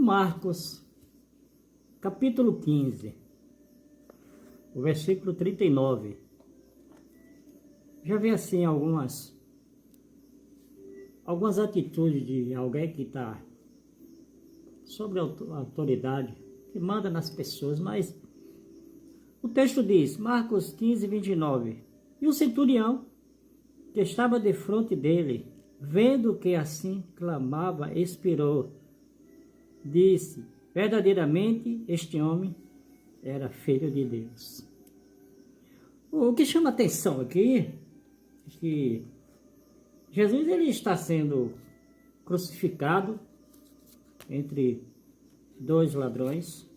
Marcos, capítulo 15, o versículo 39. Já vê assim algumas atitudes de alguém que está sobre a autoridade, que manda nas pessoas, mas o texto diz, Marcos 15, 29, e o centurião que estava defronte dele, vendo que assim clamava, expirou, disse, verdadeiramente este homem era filho de Deus. O que chama atenção aqui é que Jesus ele está sendo crucificado entre dois ladrões,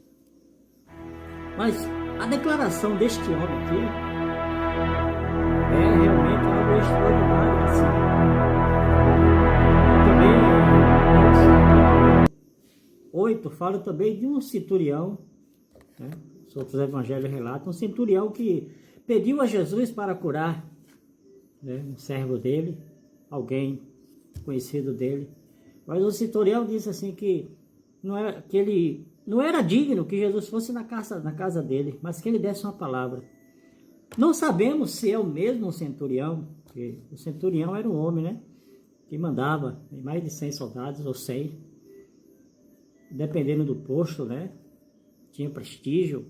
mas a declaração deste homem aqui é realmente algo extraordinário. Assim. Também, 8 fala também de um centurião, né? Os outros evangelhos relatam, um centurião que pediu a Jesus para curar, né, um servo dele, alguém conhecido dele. Mas o centurião disse assim que ele não era digno que Jesus fosse na casa dele, mas que ele desse uma palavra. Não sabemos se é o mesmo centurião, porque o centurião era um homem, né, que mandava em mais de 100 soldados, ou 100, dependendo do posto, né, tinha prestígio.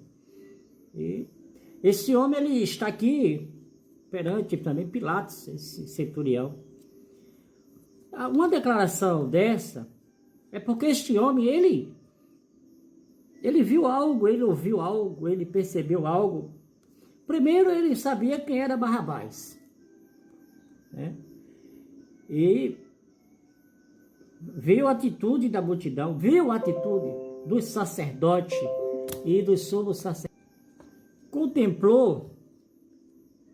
E esse homem ele está aqui perante também Pilatos, esse centurião. Uma declaração dessa é porque este homem, ele viu algo, ele ouviu algo, ele percebeu algo. Primeiro, ele sabia quem era Barrabás, né? E viu a atitude da multidão, viu a atitude dos sacerdotes e dos sumos sacerdotes. Contemplou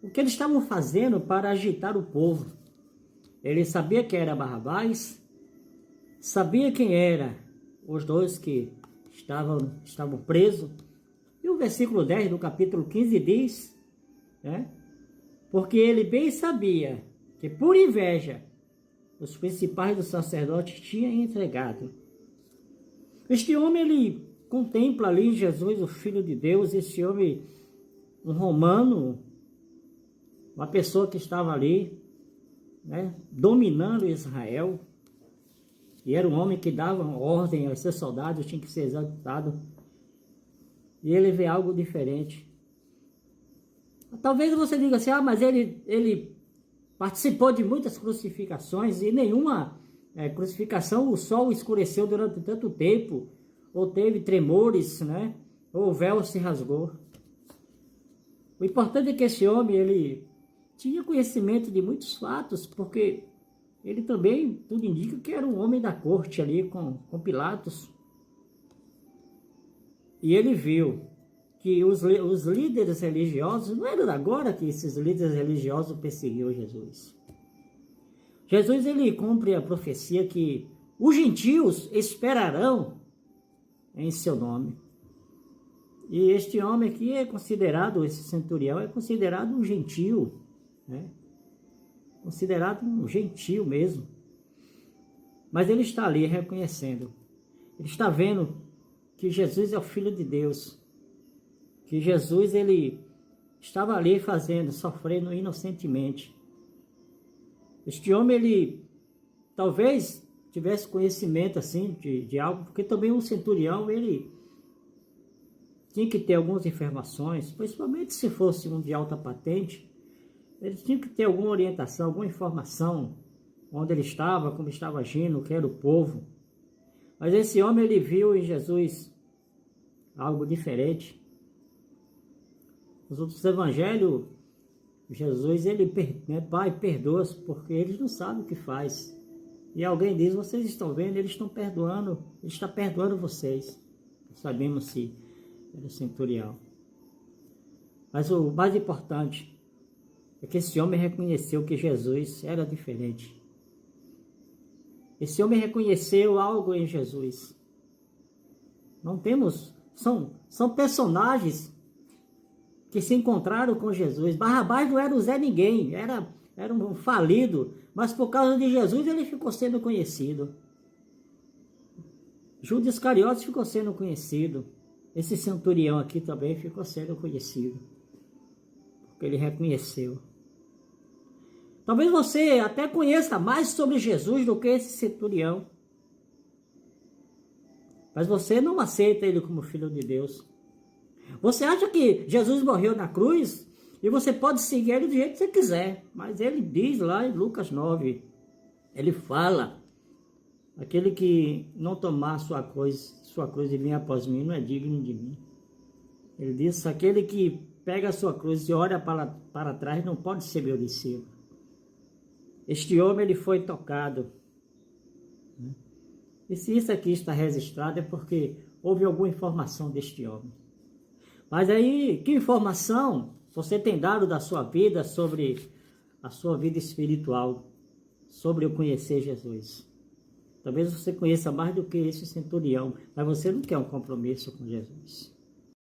o que eles estavam fazendo para agitar o povo. Ele sabia quem era Barrabás, sabia quem era os dois que estavam presos. E o versículo 10 do capítulo 15 diz, né, porque ele bem sabia que por inveja os principais dos sacerdotes tinham entregado. Este homem, ele contempla ali Jesus, o Filho de Deus, esse homem, um romano, uma pessoa que estava ali, né, dominando Israel, e era um homem que dava ordem aos seus soldados, tinha que ser executado, e ele vê algo diferente. Talvez você diga assim, mas ele participou de muitas crucificações, e nenhuma crucificação o sol escureceu durante tanto tempo, ou teve tremores, né, ou o véu se rasgou. O importante é que esse homem, ele tinha conhecimento de muitos fatos, porque ele também, tudo indica que era um homem da corte ali com Pilatos. E ele viu que os líderes religiosos, não era agora que esses líderes religiosos perseguiam Jesus. Jesus, ele cumpre a profecia que os gentios esperarão em seu nome. E este homem aqui é considerado, esse centurião é considerado um gentio, né? Considerado um gentio mesmo. Mas ele está ali reconhecendo. Ele está vendo que Jesus é o Filho de Deus. Que Jesus, ele estava ali sofrendo inocentemente. Este homem, ele talvez tivesse conhecimento assim de algo, porque também um centurião, ele tinha que ter algumas informações, principalmente se fosse um de alta patente, ele tinha que ter alguma orientação, alguma informação, onde ele estava, como estava agindo, o que era o povo. Mas esse homem, ele viu em Jesus algo diferente. Nos outros evangelhos, Jesus, ele, né, Pai, perdoa-os, porque eles não sabem o que faz. E alguém diz, vocês estão vendo, ele está perdoando vocês. Não sabemos se era o centurião. Mas o mais importante é que esse homem reconheceu que Jesus era diferente. Esse homem reconheceu algo em Jesus. Não temos... São personagens que se encontraram com Jesus. Barrabás não era o Zé Ninguém, era um falido, mas por causa de Jesus ele ficou sendo conhecido. Judas Iscariotes ficou sendo conhecido. Esse centurião aqui também ficou sendo conhecido. Porque ele reconheceu. Talvez você até conheça mais sobre Jesus do que esse centurião. Mas você não aceita ele como filho de Deus. Você acha que Jesus morreu na cruz e você pode seguir ele do jeito que você quiser. Mas ele diz lá em Lucas 9, ele fala, aquele que não tomar sua cruz e vir após mim não é digno de mim. Ele diz, aquele que pega a sua cruz e olha para trás não pode ser meu discípulo. Este homem ele foi tocado. E se isso aqui está registrado é porque houve alguma informação deste homem. Mas aí, que informação você tem dado da sua vida sobre a sua vida espiritual, sobre eu conhecer Jesus? Talvez você conheça mais do que esse centurião, mas você não quer um compromisso com Jesus.